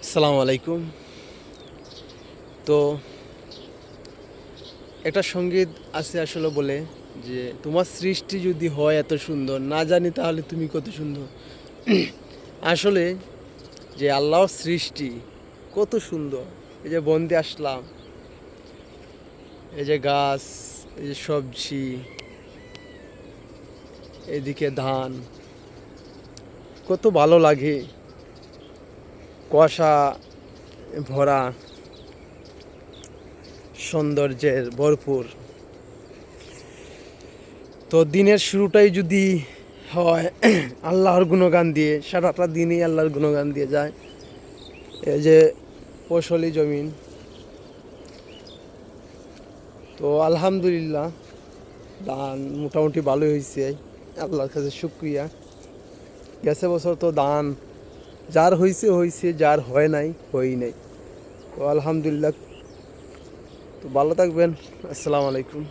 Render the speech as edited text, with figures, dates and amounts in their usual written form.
আসসালামু আলাইকুম। তো একটা সঙ্গীত আছে আসলে বলে যে তোমার সৃষ্টি যদি হয় এত সুন্দর, না জানি তাহলে তুমি কত সুন্দর। আসলে যে আল্লাহর সৃষ্টি কত সুন্দর। এই যে বন্দে আসলাম, এই যে গাছ, এই যে সবজি, এদিকে ধান, কত ভালো লাগে। কুয়াশা ভরা, সৌন্দর্যের ভরপুর। তো দিনের শুরুটাই যদি হয় আল্লাহর গুণগান দিয়ে, সারাটা দিনই আল্লাহর গুণগান দিয়ে যায়। এই যে ফসলি জমিন, তো আলহামদুলিল্লাহ ধান মোটামুটি ভালোই হয়েছে, আল্লাহর কাছে শুক্রিয়া। গেছে বছর তো ধান যার হয়েছে হয়েছে, যার হয় নাই হয়ই নাই। তো আলহামদুলিল্লাহ। তো ভালো থাকবেন। আসসালামু আলাইকুম।